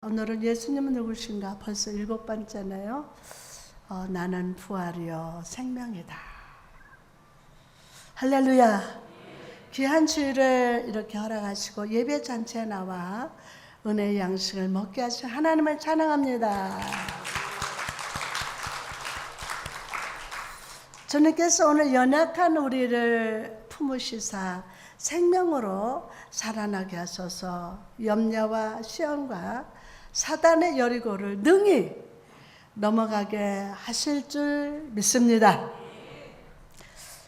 오늘은 예수님은 누구신가 벌써 7번째네요. 나는 부활이요 생명이다. 할렐루야. 귀한 주일을 이렇게 허락하시고 예배 잔치에 나와 은혜의 양식을 먹게 하신 하나님을 찬양합니다. 주님께서 오늘 연약한 우리를 품으시사 생명으로 살아나게 하소서. 염려와 시험과 사단의 여리고를 능히 넘어가게 하실 줄 믿습니다.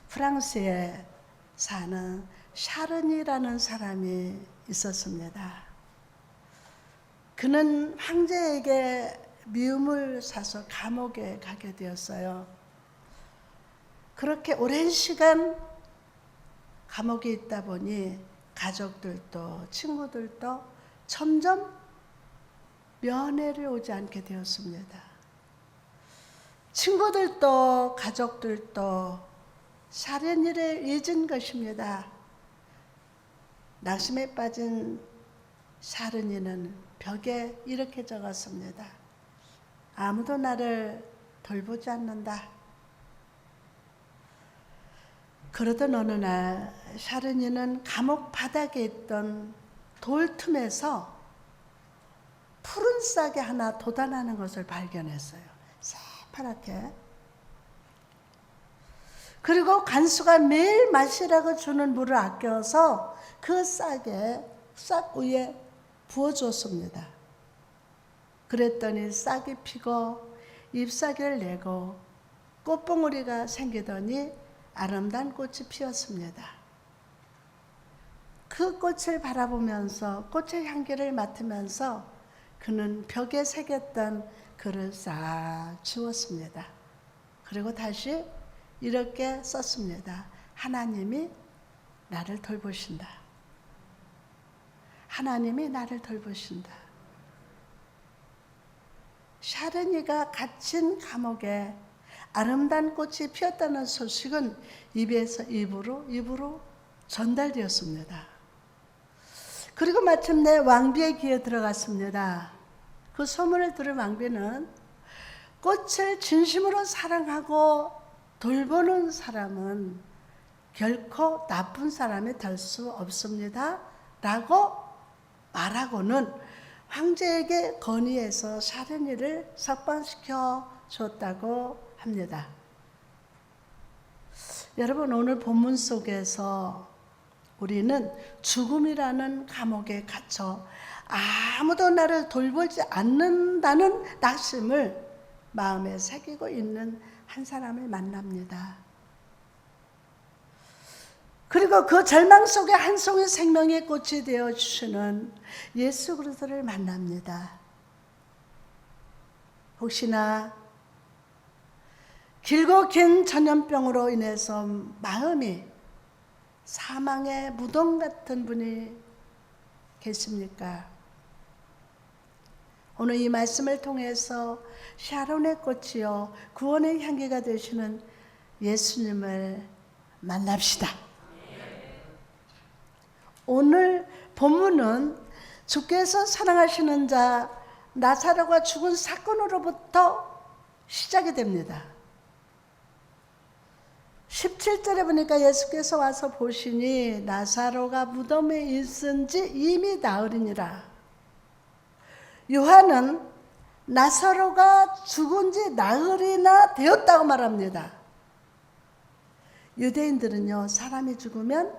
프랑스에 사는 샤른이라는 사람이 있었습니다. 그는 황제에게 미움을 사서 감옥에 가게 되었어요. 그렇게 오랜 시간 감옥에 있다 보니 가족들도 친구들도 점점 면회를 오지 않게 되었습니다. 친구들도 가족들도 샤른이를 잊은 것입니다. 낙심에 빠진 샤른이는 벽에 이렇게 적었습니다. 아무도 나를 돌보지 않는다. 그러던 어느 날 샤른이는 감옥 바닥에 있던 돌 틈에서 푸른 싹이 하나 돋아나는 것을 발견했어요. 새파랗게. 그리고 간수가 매일 마시라고 주는 물을 아껴서 그 싹 위에 부어주었습니다. 그랬더니 싹이 피고 잎사귀를 내고 꽃봉오리가 생기더니 아름다운 꽃이 피었습니다. 그 꽃을 바라보면서 꽃의 향기를 맡으면서 그는 벽에 새겼던 글을 싹 지웠습니다. 그리고 다시 이렇게 썼습니다. 하나님이 나를 돌보신다. 하나님이 나를 돌보신다. 샤른이가 갇힌 감옥에 아름다운 꽃이 피었다는 소식은 입에서 입으로 전달되었습니다. 그리고 마침내 왕비의 귀에 들어갔습니다. 그 소문을 들은 왕비는 꽃을 진심으로 사랑하고 돌보는 사람은 결코 나쁜 사람이 될 수 없습니다. 라고 말하고는 황제에게 건의해서 샤른이를 석방시켜 줬다고 합니다. 여러분, 오늘 본문 속에서 우리는 죽음이라는 감옥에 갇혀 아무도 나를 돌보지 않는다는 낙심을 마음에 새기고 있는 한 사람을 만납니다. 그리고 그 절망 속에 한 송이 생명의 꽃이 되어주시는 예수 그리스도를 만납니다. 혹시나 길고 긴 전염병으로 인해서 마음이 사망의 무덤 같은 분이 계십니까? 오늘 이 말씀을 통해서 샤론의 꽃이요 구원의 향기가 되시는 예수님을 만납시다. 오늘 본문은 주께서 사랑하시는 자 나사로가 죽은 사건으로부터 시작이 됩니다. 17절에 보니까 예수께서 와서 보시니 나사로가 무덤에 있은 지 이미 나흘이니라. 요한은 나사로가 죽은 지 나흘이나 되었다고 말합니다. 유대인들은요, 사람이 죽으면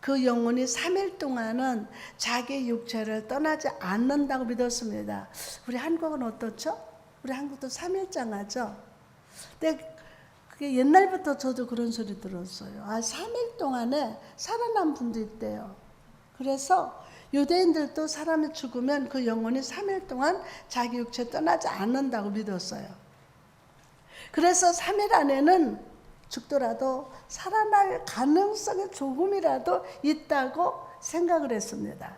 그 영혼이 3일 동안은 자기 육체를 떠나지 않는다고 믿었습니다. 우리 한국은 어떻죠? 우리 한국도 3일장 하죠? 근데 그게 옛날부터 저도 그런 소리 들었어요. 3일 동안에 살아난 분도 있대요. 그래서 유대인들도 사람이 죽으면 그 영혼이 3일 동안 자기 육체 떠나지 않는다고 믿었어요. 그래서 3일 안에는 죽더라도 살아날 가능성이 조금이라도 있다고 생각을 했습니다.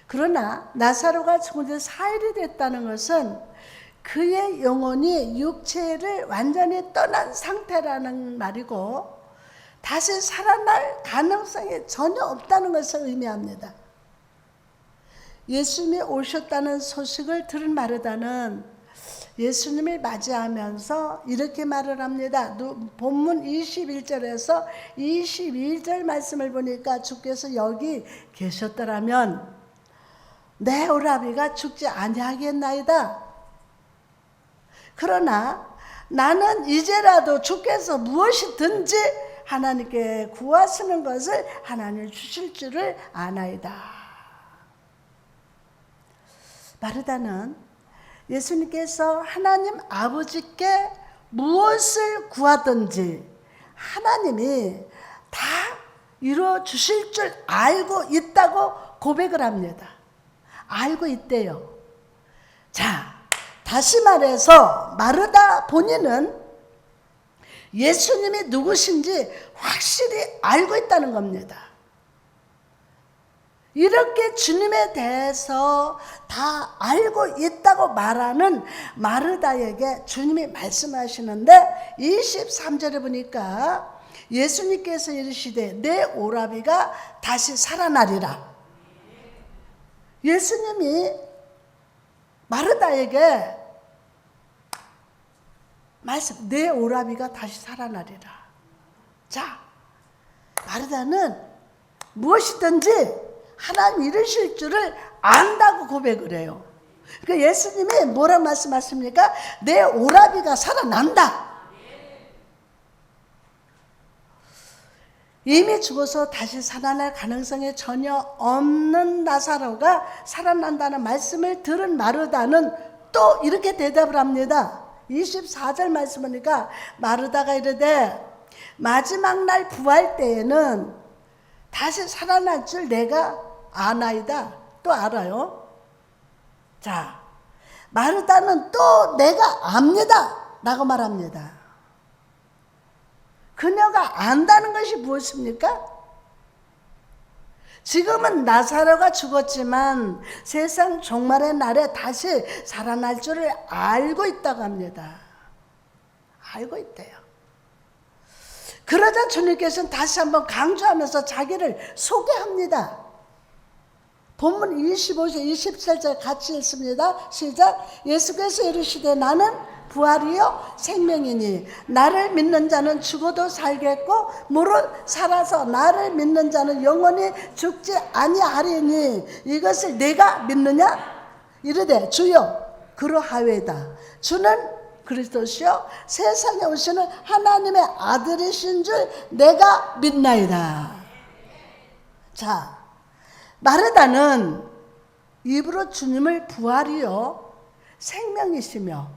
그러나 나사로가 죽은 지 4일이 됐다는 것은 그의 영혼이 육체를 완전히 떠난 상태라는 말이고 다시 살아날 가능성이 전혀 없다는 것을 의미합니다. 예수님이 오셨다는 소식을 들은 마르다는 예수님을 맞이하면서 이렇게 말을 합니다. 본문 21절에서 22절 말씀을 보니까 주께서 여기 계셨더라면 내 오라비가 죽지 아니하겠나이다. 그러나 나는 이제라도 주께서 무엇이든지 하나님께 구하시는 것을 하나님 주실 줄을 아나이다. 마르다는 예수님께서 하나님 아버지께 무엇을 구하든지 하나님이 다 이루어 주실 줄 알고 있다고 고백을 합니다. 알고 있대요. 자, 다시 말해서 마르다 본인은 예수님이 누구신지 확실히 알고 있다는 겁니다. 이렇게 주님에 대해서 다 알고 있다고 말하는 마르다에게 주님이 말씀하시는데 23절에 보니까 예수님께서 이르시되 내 오라비가 다시 살아나리라. 예수님이 마르다에게 말씀, 내 오라비가 다시 살아나리라. 자, 마르다는 무엇이든지 하나님 이루실 줄을 안다고 고백을 해요. 그러니까 예수님이 뭐라고 말씀하십니까? 내 오라비가 살아난다. 이미 죽어서 다시 살아날 가능성이 전혀 없는 나사로가 살아난다는 말씀을 들은 마르다는 또 이렇게 대답을 합니다. 24절 말씀 보니까 마르다가 이르되 마지막 날 부활 때에는 다시 살아날 줄 내가 아나이다. 또 알아요. 자, 마르다는 또 내가 압니다 라고 말합니다. 그녀가 안다는 것이 무엇입니까? 지금은 나사로가 죽었지만 세상 종말의 날에 다시 살아날 줄을 알고 있다고 합니다. 알고 있대요. 그러자 주님께서는 다시 한번 강조하면서 자기를 소개합니다. 본문 25절 27절 같이 읽습니다. 시작. 예수께서 이르시되 나는 부활이요 생명이니 나를 믿는 자는 죽어도 살겠고 무릇 살아서 나를 믿는 자는 영원히 죽지 아니하리니 이것을 내가 믿느냐? 이르되 주여 그러하외다. 주는 그리스도시요 세상에 오시는 하나님의 아들이신 줄 내가 믿나이다. 자, 마르다는 입으로 주님을 부활이요 생명이시며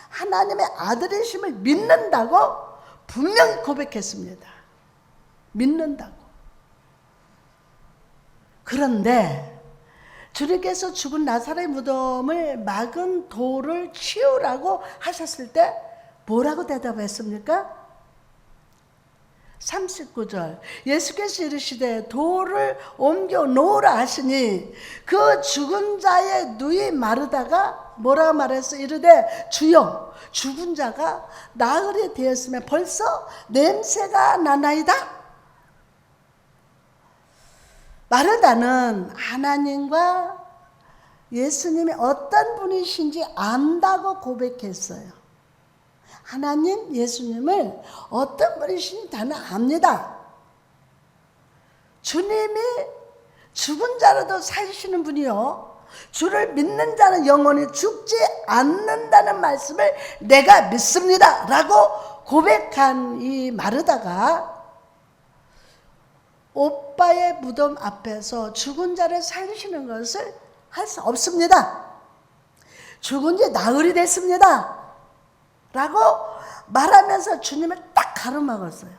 하나님의 아들이심을 믿는다고 분명히 고백했습니다. 믿는다고. 그런데 주님께서 죽은 나사로의 무덤을 막은 돌을 치우라고 하셨을 때 뭐라고 대답했습니까? 39절 예수께서 이르시되 돌을 옮겨 놓으라 하시니 그 죽은 자의 누이 마르다가 뭐라고 말했어? 이르되 주여 죽은 자가 나흘이 되었으면 벌써 냄새가 나나이다. 마르다는 하나님과 예수님이 어떤 분이신지 안다고 고백했어요. 하나님, 예수님을 어떤 분이신지 나는 압니다. 주님이 죽은 자라도 살리시는 분이요 주를 믿는 자는 영원히 죽지 않는다는 말씀을 내가 믿습니다 라고 고백한 이 마르다가 오빠의 무덤 앞에서 죽은 자를 살리시는 것을 할 수 없습니다. 죽은 지 나흘이 됐습니다 라고 말하면서 주님을 딱 가로막았어요.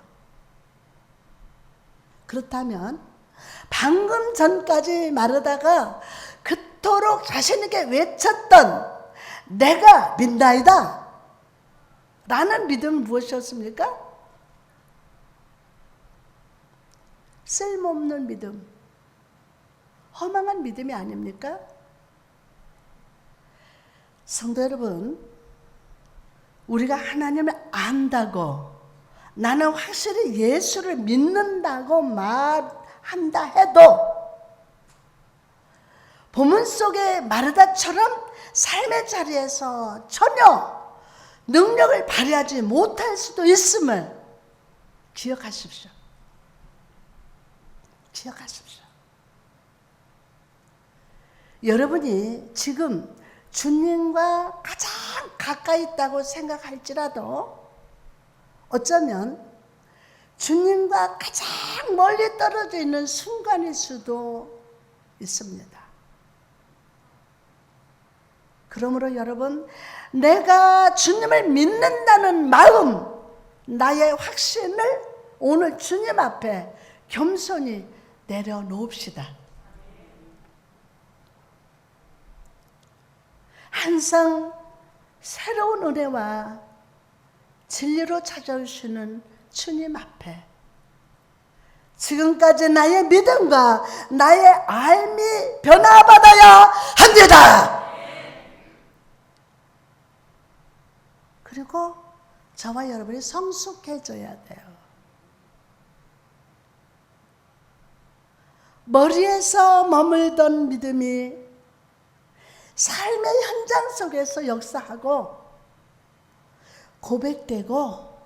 그렇다면 방금 전까지 마르다가 그토록 자신에게 외쳤던 내가 믿나이다 라는 믿음은 무엇이었습니까? 쓸모없는 믿음, 허망한 믿음이 아닙니까? 성도 여러분, 우리가 하나님을 안다고 나는 확실히 예수를 믿는다고 말한다 해도 본문 속의 마르다처럼 삶의 자리에서 전혀 능력을 발휘하지 못할 수도 있음을 기억하십시오. 기억하십시오. 여러분이 지금 주님과 가장 가까이 있다고 생각할지라도 어쩌면 주님과 가장 멀리 떨어져 있는 순간일 수도 있습니다. 그러므로 여러분, 내가 주님을 믿는다는 마음, 나의 확신을 오늘 주님 앞에 겸손히 내려놓읍시다. 항상 새로운 은혜와 진리로 찾아오시는 주님 앞에 지금까지 나의 믿음과 나의 알미 변화받아야 합니다. 그리고 저와 여러분이 성숙해져야 돼요. 머리에서 머물던 믿음이 삶의 현장 속에서 역사하고 고백되고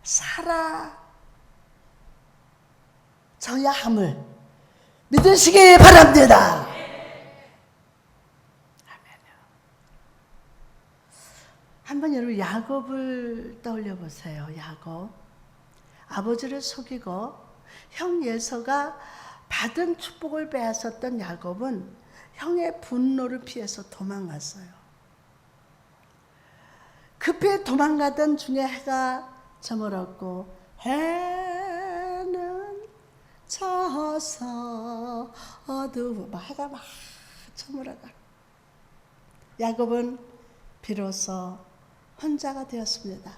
살아져야 함을 믿으시기 바랍니다. 한번 여러분 야곱을 떠올려 보세요. 야곱. 아버지를 속이고 형 예서가 받은 축복을 빼앗았던 야곱은 형의 분노를 피해서 도망갔어요. 급히 도망가던 중에 해가 저물었고 해는 져서 어두워 해가 막 저물어가. 야곱은 비로소 혼자가 되었습니다.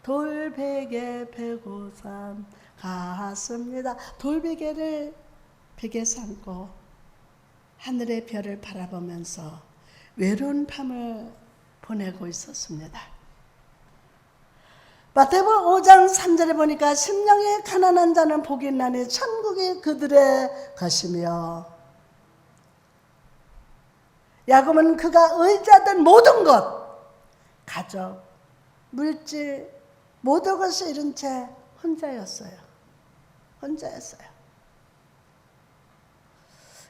돌베개 베고 삼 갔습니다. 돌베개를 베개 삼고 하늘의 별을 바라보면서 외로운 밤을 보내고 있었습니다. 마태복음 5장 3절에 보니까 심령이 가난한 자는 복이 있나니 천국이 그들의 것이며, 야곱은 그가 의지하던 모든 것, 가족, 물질, 모든 것을 잃은 채 혼자였어요.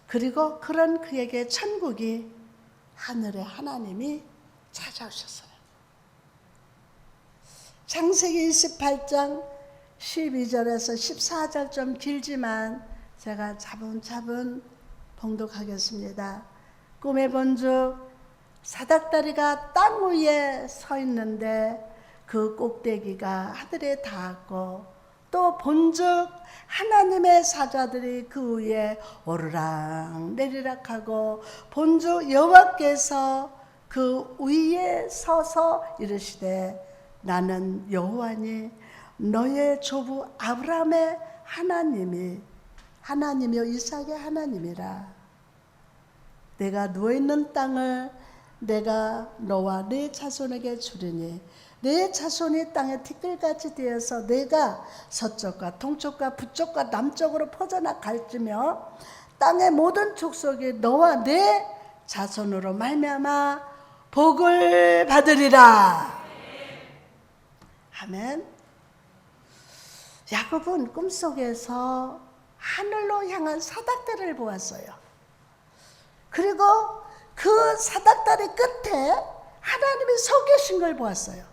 그리고 그런 그에게 천국이 하늘의 하나님이 찾아오셨어요. 창세기 28장 12절에서 14절 좀 길지만 제가 차분차분 봉독하겠습니다. 꿈에 본즉 사닥다리가 땅 위에 서 있는데 그 꼭대기가 하늘에 닿았고, 또 본즉 하나님의 사자들이 그 위에 오르락 내리락 하고, 본즉 여호와께서 그 위에 서서 이르시되 나는 여호와니 너의 조부 아브라함의 하나님이요 이삭의 하나님이라. 내가 누워있는 땅을 내가 너와 네 자손에게 주리니 내 자손이 땅의 티끌같이 되어서 내가 서쪽과 동쪽과 북쪽과 남쪽으로 퍼져나갈지며 땅의 모든 족속이 너와 내 자손으로 말미암아 복을 받으리라. 아멘. 야곱은 꿈속에서 하늘로 향한 사닥다리를 보았어요. 그리고 그 사닥다리 끝에 하나님이 서 계신 걸 보았어요.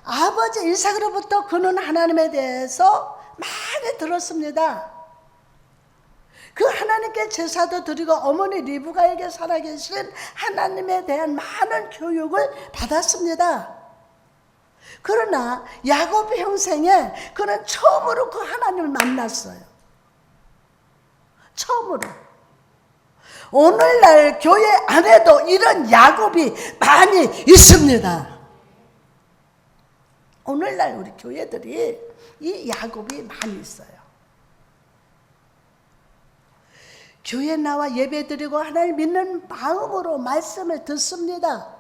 아버지 이삭으로부터 그는 하나님에 대해서 많이 들었습니다. 그 하나님께 제사도 드리고 어머니 리브가에게 살아계신 하나님에 대한 많은 교육을 받았습니다. 그러나 야곱 평생에 그는 처음으로 그 하나님을 만났어요. 처음으로. 오늘날 교회 안에도 이런 야곱이 많이 있습니다. 오늘날 우리 교회들이 이 야곱이 많이 있어요. 교회 나와 예배드리고 하나님 믿는 마음으로 말씀을 듣습니다.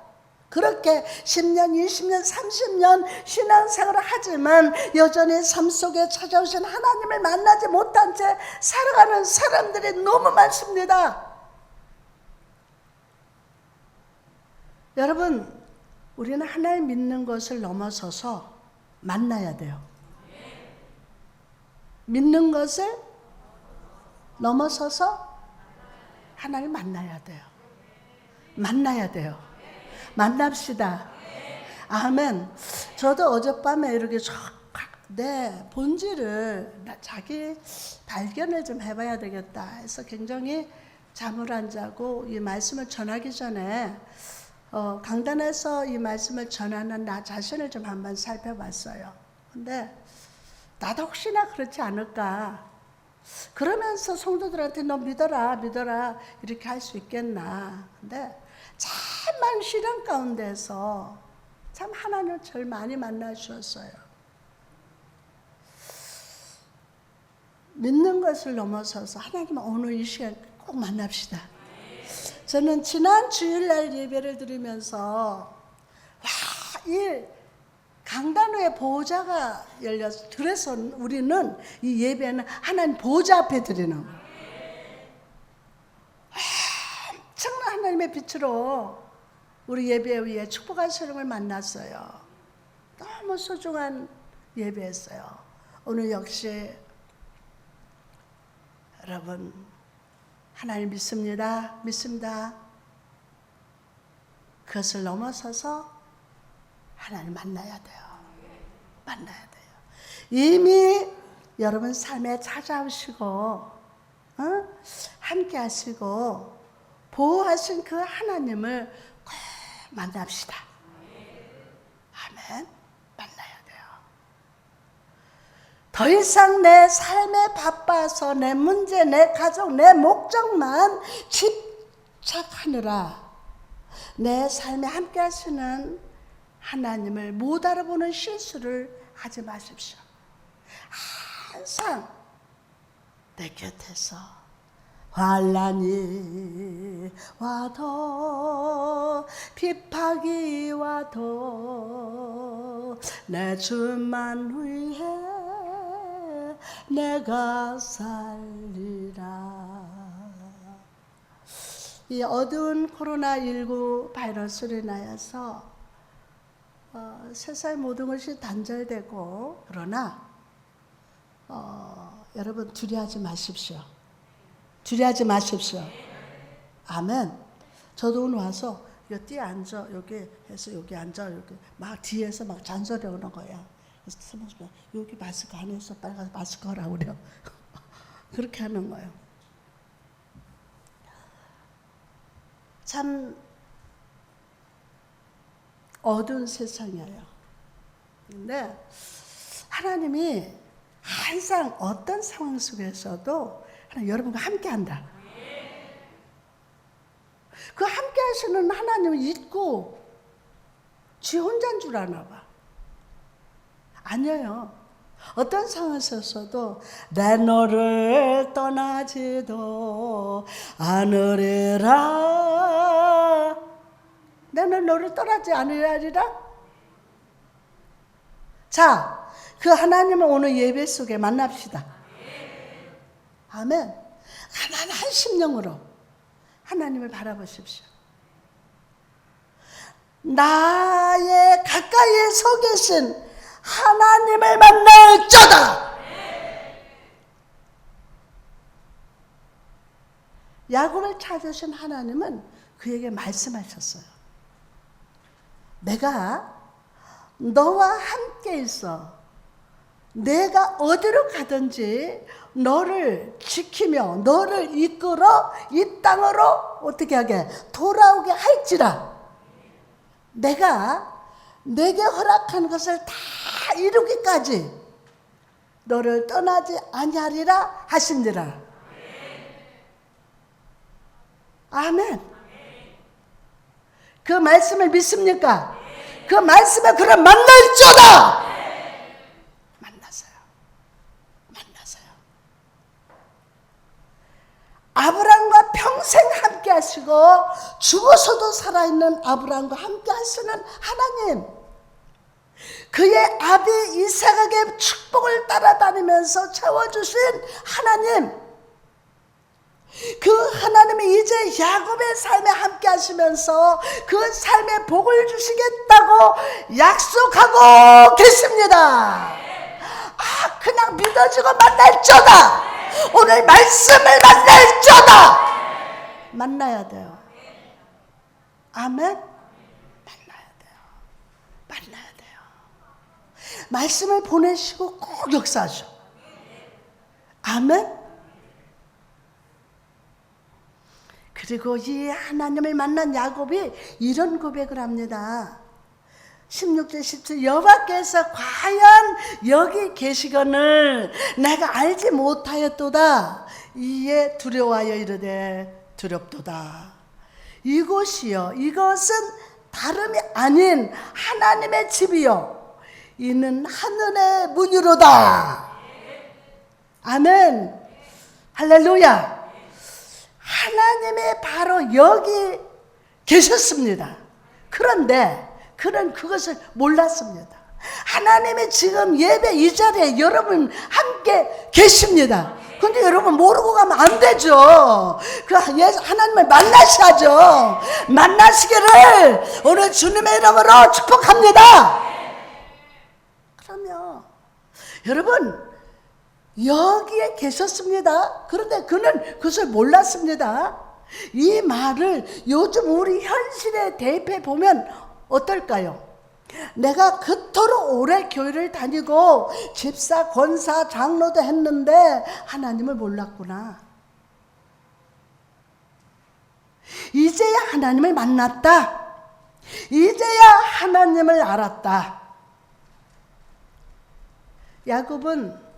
그렇게 10년, 20년, 30년 신앙생활을 하지만 여전히 삶 속에 찾아오신 하나님을 만나지 못한 채 살아가는 사람들이 너무 많습니다. 여러분, 우리는 하나님 믿는 것을 넘어서서 만나야 돼요. 믿는 것을 넘어서서 하나님 만나야 돼요. 만나야 돼요. 만납시다. 아멘. 저도 어젯밤에 이렇게 내 본질을 자기 발견을 좀 해봐야 되겠다 해서 굉장히 잠을 안 자고 이 말씀을 전하기 전에 강단에서 이 말씀을 전하는 나 자신을 좀 한번 살펴봤어요. 근데 나도 혹시나 그렇지 않을까. 그러면서 성도들한테 너 믿어라 이렇게 할 수 있겠나. 근데 참만 시련 가운데서 참 하나님을 제일 많이 만나 주셨어요. 믿는 것을 넘어서서 하나님 오늘 이 시간 꼭 만납시다. 저는 지난 주일날 예배를 드리면서 이 강단위에 보호자가 열려서 그래서 우리는 이 예배는 하나님 보호자 앞에 드리는 거예요. 엄청난 하나님의 빛으로 우리 예배 위에 축복한 사람을 만났어요. 너무 소중한 예배였어요. 오늘 역시 여러분 하나님 믿습니다. 그것을 넘어서서 하나님 만나야 돼요. 이미 여러분 삶에 찾아오시고 함께 하시고 보호하신 그 하나님을 꼭 만납시다. 아멘. 만나야 돼요. 더 이상 내 삶에 바빠서 내 문제, 내 가족, 내 목적만 집착하느라 내 삶에 함께 하시는 하나님을 못 알아보는 실수를 하지 마십시오. 항상 내 곁에서 환난이 와도 핍박이 와도 내 주만 위해 내가 살리라. 이 어두운 코로나19 바이러스로 인하여서 세상의 모든 것이 단절되고 그러나 여러분 두려워하지 마십시오. 아멘. 저도 오늘 와서 여기 뒤에 앉아 여기 해서 여기 앉아 이렇게 막 뒤에서 막 잔소리 오는 거야. 그래서 여기 마스크 안 해서 빨리 가서 마스크 하라고 그래요. 그렇게 하는 거예요. 참 어두운 세상이에요. 근데 하나님이 항상 어떤 상황 속에서도 여러분과 함께 한다. 그 함께 하시는 하나님을 잊고 지 혼자인 줄 아나 봐. 아니에요. 어떤 상황에서도 내 너를 떠나지도 않으리라. 나는 너를 떠나지 않으리라. 자, 그 하나님을 오늘 예배 속에 만납시다. 아멘. 가난한 심령으로 하나님을 바라보십시오. 나의 가까이에 서 계신 하나님을 만날저다. 야곱을 찾으신 하나님은 그에게 말씀하셨어요. 내가 너와 함께 있어. 내가 어디로 가든지 너를 지키며 너를 이끌어 이 땅으로 어떻게 하게 돌아오게 할지라. 내가 내게 허락한 것을 다 이루기까지 너를 떠나지 아니하리라 하신지라. 아멘. 그 말씀을 믿습니까? 그 말씀에 그를 만날지어다. 만나서요. 아브라함과 평생 평생 함께 하시고 죽어서도 살아있는 아브라함과 함께 하시는 하나님, 그의 아비 이삭에게 축복을 따라다니면서 채워주신 하나님, 그 하나님이 이제 야곱의 삶에 함께 하시면서 그 삶에 복을 주시겠다고 약속하고 계십니다. 그냥 믿어지고 만날쩌다. 오늘 말씀을 만날쩌다. 만나야 돼요. 아멘? 만나야 돼요. 만나야 돼요. 말씀을 보내시고 꼭 역사하셔. 아멘? 그리고 이 하나님을 만난 야곱이 이런 고백을 합니다. 16절 17, 여호와께서 과연 여기 계시거늘 내가 알지 못하였도다. 이에 두려워하여 이르되 두렵도다. 이곳이요, 이것은 다름이 아닌 하나님의 집이요, 이는 하늘의 문이로다. 아멘. 할렐루야. 하나님이 바로 여기 계셨습니다. 그런데 그는 그것을 몰랐습니다. 하나님이 지금 예배 이 자리에 여러분 함께 계십니다. 근데 여러분 모르고 가면 안 되죠. 그 하나님을 만나셔야죠. 만나시기를 오늘 주님의 이름으로 축복합니다. 그러면 여러분 여기에 계셨습니다. 그런데 그는 그것을 몰랐습니다. 이 말을 요즘 우리 현실에 대입해 보면 어떨까요? 내가 그토록 오래 교회를 다니고 집사, 권사, 장로도 했는데 하나님을 몰랐구나. 이제야 하나님을 만났다. 이제야 하나님을 알았다. 야곱은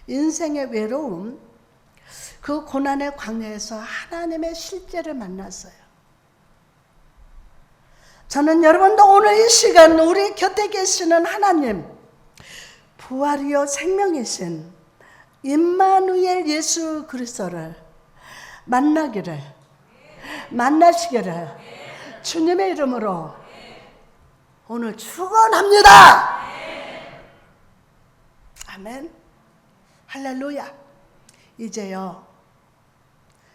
인생의 외로움, 그 고난의 광야에서 하나님의 실제를 만났어요. 저는 여러분도 오늘 이 시간 우리 곁에 계시는 하나님, 부활이요 생명이신 임마누엘 예수 그리스도를 만나시기를 주님의 이름으로 오늘 축원합니다. 아멘. 할렐루야. 이제요,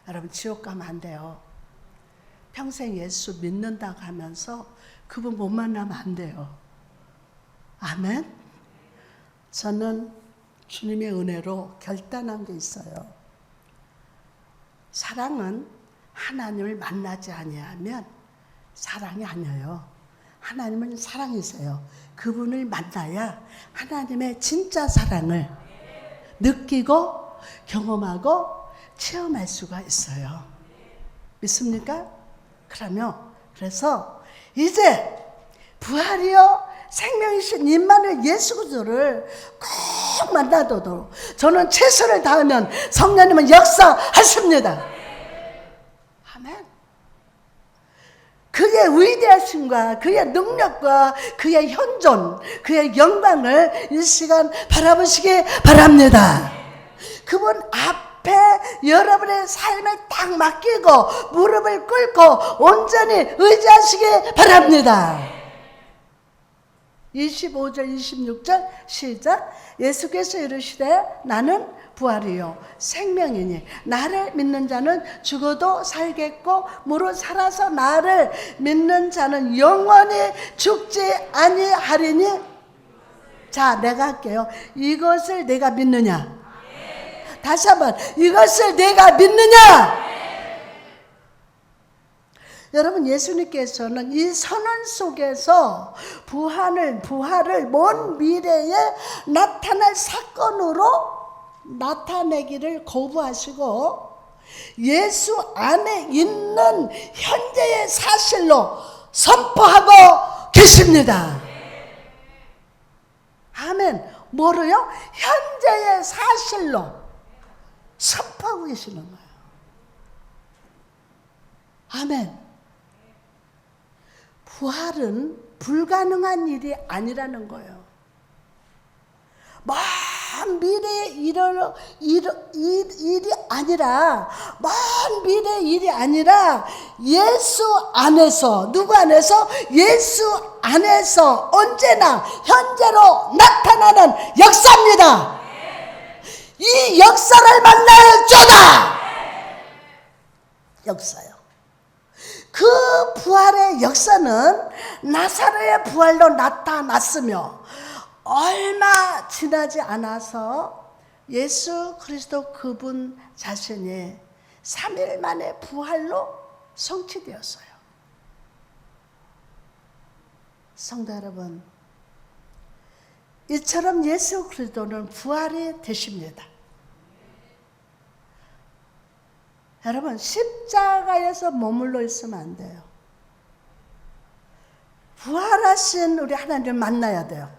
여러분 지옥 가면 안 돼요. 평생 예수 믿는다고 하면서 그분 못 만나면 안 돼요. 아멘. 저는 주님의 은혜로 결단한 게 있어요. 사랑은 하나님을 만나지 아니하면 사랑이 아니에요. 하나님은 사랑이세요. 그분을 만나야 하나님의 진짜 사랑을 느끼고 경험하고 체험할 수가 있어요. 믿습니까? 그래서 이제 부활이요 생명이신 임마누엘 예수 그리스도를 꼭 만나도록 저는 최선을 다하면 성령님은 역사하십니다. 아멘. 그의 위대하심과 그의 능력과 그의 현존, 그의 영광을 이 시간 바라보시기 바랍니다. 그분 앞에 여러분의 삶을 딱 맡기고 무릎을 꿇고 온전히 의지하시기 바랍니다. 25절 26절 시작. 예수께서 이르시되 나는 부활이요 생명이니 나를 믿는 자는 죽어도 살겠고 무릇 살아서 나를 믿는 자는 영원히 죽지 아니하리니. 자, 내가 할게요. 이것을 내가 믿느냐? 다시 한번, 이것을 내가 믿느냐? 여러분, 예수님께서는 이 선언 속에서 부활을 먼 미래에 나타날 사건으로 나타내기를 거부하시고 예수 안에 있는 현재의 사실로 선포하고 계십니다. 아멘. 뭐로요? 현재의 사실로 선포하고 계시는 거예요. 아멘. 부활은 불가능한 일이 아니라는 거예요. 미래의 일이 아니라, 먼 미래의 일이 아니라 예수 안에서, 누구 안에서? 예수 안에서 언제나 현재로 나타나는 역사입니다. 이 역사를 만날 자다. 역사요. 그 부활의 역사는 나사로의 부활로 나타났으며 얼마 지나지 않아서 예수 그리스도 그분 자신이 3일 만에 부활로 성취되었어요. 성도 여러분, 이처럼 예수 그리스도는 부활이 되십니다. 여러분, 십자가에서 머물러 있으면 안 돼요. 부활하신 우리 하나님을 만나야 돼요.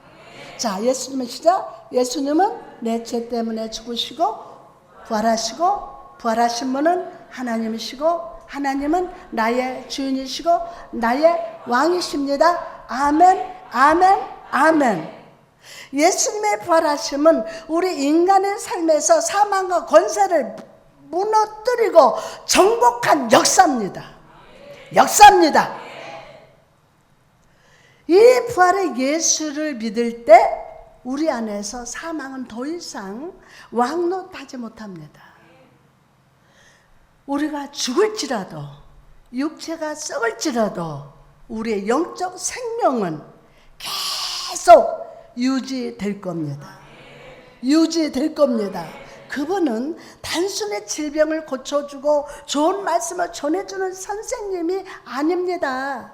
자, 예수님은 시작. 예수님은 내 죄 때문에 죽으시고 부활하시고, 부활하신 분은 하나님이시고, 하나님은 나의 주인이시고 나의 왕이십니다. 아멘, 아멘, 아멘. 예수님의 부활하심은 우리 인간의 삶에서 사망과 권세를 무너뜨리고 정복한 역사입니다. 역사입니다. 이 부활의 예수를 믿을 때 우리 안에서 사망은 더 이상 왕노하지 못합니다. 우리가 죽을지라도, 육체가 썩을지라도 우리의 영적 생명은 계속 유지될 겁니다. 유지될 겁니다. 그분은 단순히 질병을 고쳐주고 좋은 말씀을 전해주는 선생님이 아닙니다.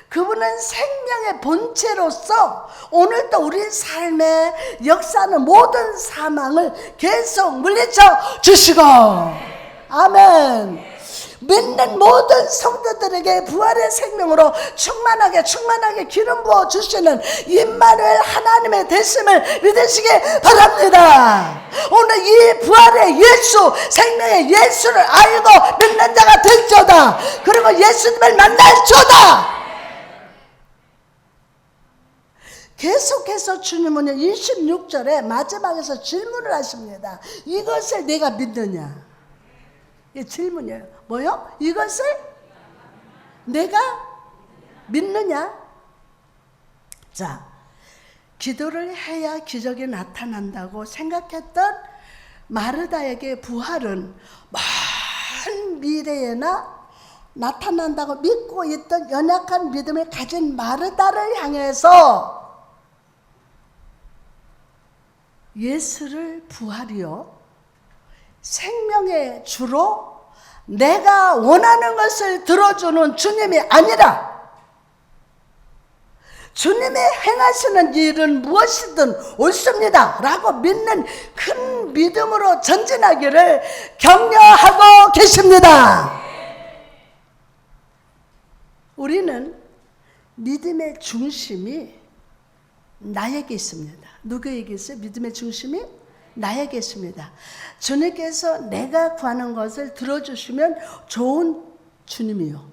그분은 생명의 본체로서 오늘도 우리 삶의 역사는 모든 사망을 계속 물리쳐 주시고, 아멘. 믿는 모든 성도들에게 부활의 생명으로 충만하게 기름 부어 주시는 임마누엘 하나님의 되심을 믿으시기 바랍니다. 오늘 이 부활의 예수, 생명의 예수를 알고 믿는 자가 될지어다. 그리고 예수님을 만날지어다. 계속해서 주님은 26절에 마지막에서 질문을 하십니다. 이것을 내가 믿느냐? 이 질문이에요. 뭐요? 이것을 내가 믿느냐? 자, 기도를 해야 기적이 나타난다고 생각했던 마르다에게 부활은 먼 미래에나 나타난다고 믿고 있던 연약한 믿음을 가진 마르다를 향해서 예수를 부활이요, 생명의 주로 내가 원하는 것을 들어주는 주님이 아니라 주님이 행하시는 일은 무엇이든 옳습니다 라고 믿는 큰 믿음으로 전진하기를 격려하고 계십니다. 우리는 믿음의 중심이 나에게 있습니다. 누구에게 있어요? 믿음의 중심이 나에게 있습니다. 주님께서 내가 구하는 것을 들어주시면 좋은 주님이요,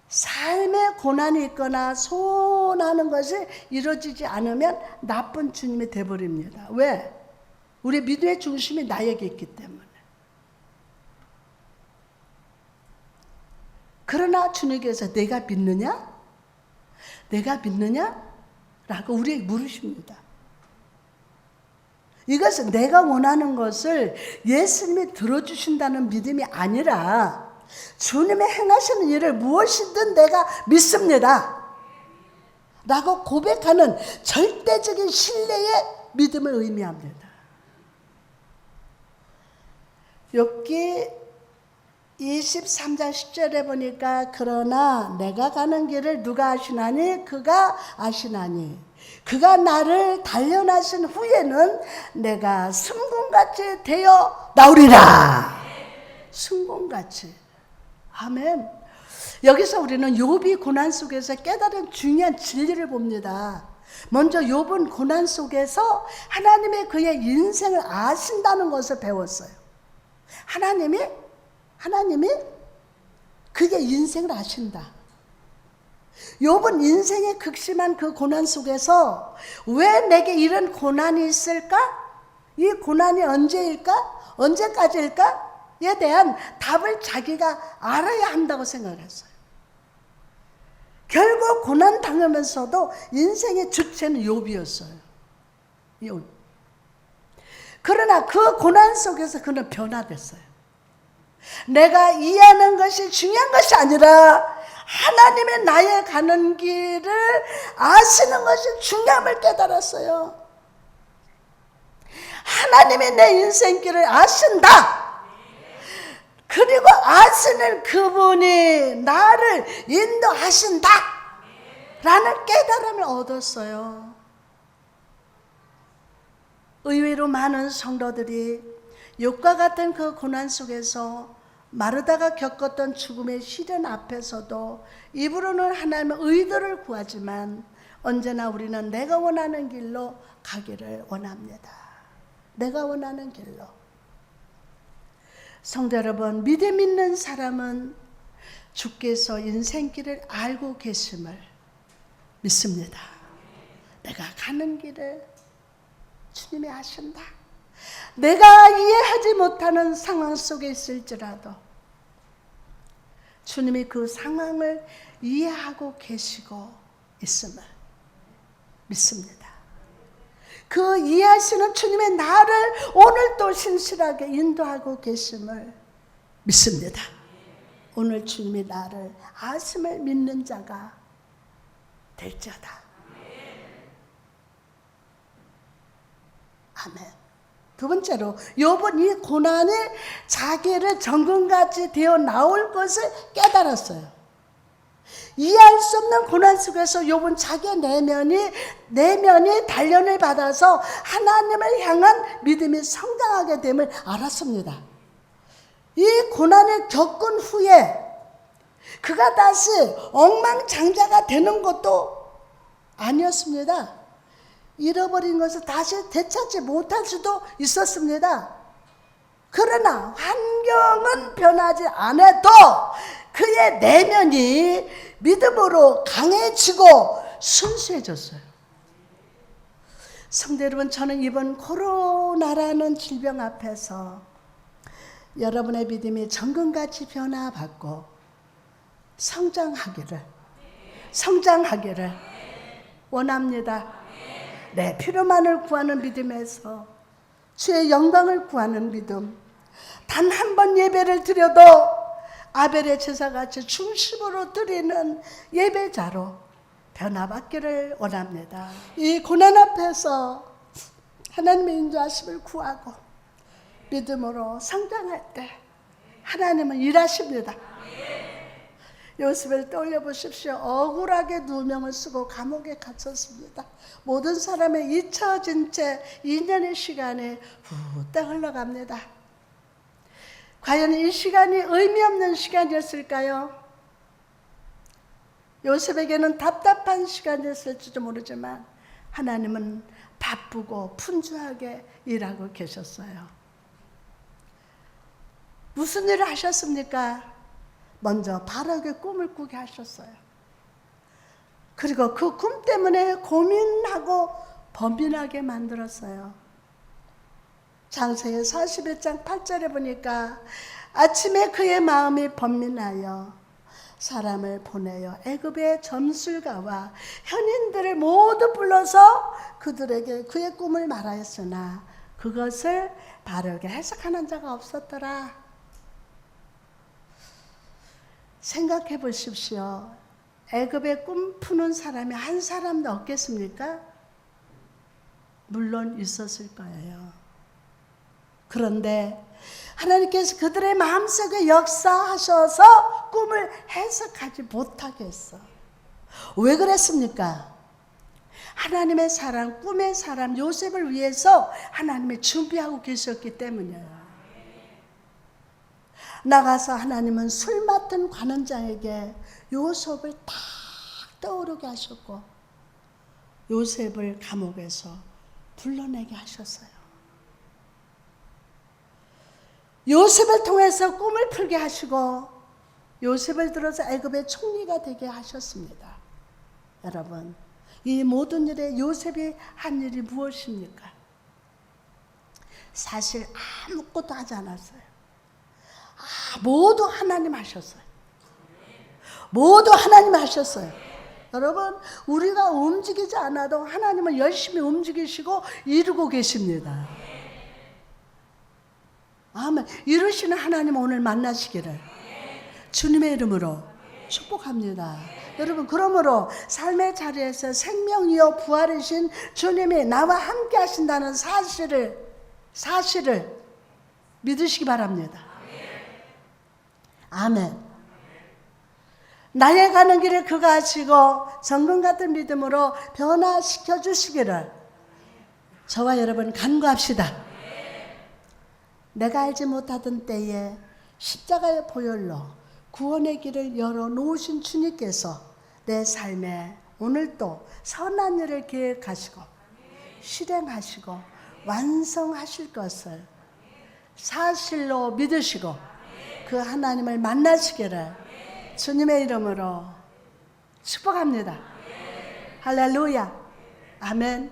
삶에 고난이 있거나 소원하는 것이 이루어지지 않으면 나쁜 주님이 되어버립니다. 왜? 우리 믿음의 중심이 나에게 있기 때문에. 그러나 주님께서 내가 믿느냐? 내가 믿느냐? 라고 우리에게 물으십니다. 이것은 내가 원하는 것을 예수님이 들어주신다는 믿음이 아니라 주님이 행하시는 일을 무엇이든 내가 믿습니다 라고 고백하는 절대적인 신뢰의 믿음을 의미합니다. 욥기 23장 10절에 보니까 그러나 내가 가는 길을 누가 아시나니? 그가 아시나니 그가 나를 단련하신 후에는 내가 승공같이 되어 나오리라. 승공같이. 아멘. 여기서 우리는 욥이 고난 속에서 깨달은 중요한 진리를 봅니다. 먼저 욥은 고난 속에서 하나님의 그의 인생을 아신다는 것을 배웠어요. 하나님이 그의 인생을 아신다. 욥은 인생의 극심한 그 고난 속에서 왜 내게 이런 고난이 있을까? 이 고난이 언제일까? 언제까지일까?에 대한 답을 자기가 알아야 한다고 생각을 했어요. 결국 고난 당하면서도 인생의 주체는 욥이었어요. 욥. 그러나 그 고난 속에서 그는 변화됐어요. 내가 이해하는 것이 중요한 것이 아니라 하나님의 나의 가는 길을 아시는 것이 중요함을 깨달았어요. 하나님이 내 인생길을 아신다. 그리고 아시는 그분이 나를 인도하신다 라는 깨달음을 얻었어요. 의외로 많은 성도들이 욥과 같은 그 고난 속에서 마르다가 겪었던 죽음의 시련 앞에서도 입으로는 하나님의 의도를 구하지만 언제나 우리는 내가 원하는 길로 가기를 원합니다. 내가 원하는 길로. 성도 여러분, 믿음 있는 사람은 주께서 인생길을 알고 계심을 믿습니다. 내가 가는 길을 주님이 아신다. 내가 이해하지 못하는 상황 속에 있을지라도 주님이 그 상황을 이해하고 계시고 있음을 믿습니다. 그 이해하시는 주님의 나를 오늘도 신실하게 인도하고 계심을 믿습니다. 오늘 주님이 나를 아심을 믿는 자가 될지어다. 아멘. 두 번째로 욥은 이 고난이 자기를 정금같이 되어 나올 것을 깨달았어요. 이해할 수 없는 고난 속에서 욥은 자기의 내면이 단련을 받아서 하나님을 향한 믿음이 성장하게 됨을 알았습니다. 이 고난을 겪은 후에 그가 다시 엉망장자가 되는 것도 아니었습니다. 잃어버린 것을 다시 되찾지 못할 수도 있었습니다. 그러나 환경은 변하지 않아도 그의 내면이 믿음으로 강해지고 순수해졌어요. 성도 여러분, 저는 이번 코로나라는 질병 앞에서 여러분의 믿음이 정금같이 변화받고 성장하기를 원합니다. 내 필요만을 구하는 믿음에서 주의 영광을 구하는 믿음, 단 한 번 예배를 드려도 아벨의 제사같이 중심으로 드리는 예배자로 변화받기를 원합니다. 이 고난 앞에서 하나님의 인도하심을 구하고 믿음으로 성장할 때 하나님은 일하십니다. 요셉을 떠올려 보십시오. 억울하게 누명을 쓰고 감옥에 갇혔습니다. 모든 사람의 잊혀진 채 2년의 시간이 후딱 흘러갑니다. 과연 이 시간이 의미 없는 시간이었을까요? 요셉에게는 답답한 시간이었을지도 모르지만 하나님은 바쁘고 분주하게 일하고 계셨어요. 무슨 일을 하셨습니까? 먼저 바르게 꿈을 꾸게 하셨어요. 그리고 그 꿈 때문에 고민하고 범민하게 만들었어요. 창세기 41장 8절에 보니까 아침에 그의 마음이 번민하여 사람을 보내어 애굽의 점술가와 현인들을 모두 불러서 그들에게 그의 꿈을 말하였으나 그것을 바르게 해석하는 자가 없었더라. 생각해 보십시오. 애굽에 꿈 푸는 사람이 한 사람도 없겠습니까? 물론 있었을 거예요. 그런데 하나님께서 그들의 마음속에 역사하셔서 꿈을 해석하지 못하게 했어. 왜 그랬습니까? 하나님의 사람, 꿈의 사람 요셉을 위해서 하나님이 준비하고 계셨기 때문이에요. 나가서 하나님은 술 맡은 관원장에게 요셉을 딱 떠오르게 하셨고 요셉을 감옥에서 불러내게 하셨어요. 요셉을 통해서 꿈을 풀게 하시고 요셉을 들어서 애굽의 총리가 되게 하셨습니다. 여러분, 이 모든 일에 요셉이 한 일이 무엇입니까? 사실 아무것도 하지 않았어요. 모두 하나님 하셨어요. 모두 하나님 하셨어요. 여러분, 우리가 움직이지 않아도 하나님은 열심히 움직이시고 이루고 계십니다. 아멘. 이루시는 하나님 오늘 만나시기를 주님의 이름으로 축복합니다. 여러분, 그러므로 삶의 자리에서 생명이요 부활이신 주님이 나와 함께 하신다는 사실을 믿으시기 바랍니다. 아멘. 나의 가는 길을 그가 하시고 정금 같은 믿음으로 변화시켜 주시기를 저와 여러분 간구합시다. 내가 알지 못하던 때에 십자가의 보혈로 구원의 길을 열어놓으신 주님께서 내 삶에 오늘도 선한 일을 계획하시고 실행하시고 완성하실 것을 사실로 믿으시고 그 하나님을 만나시기를 주님의 이름으로 축복합니다. 할렐루야. 아멘.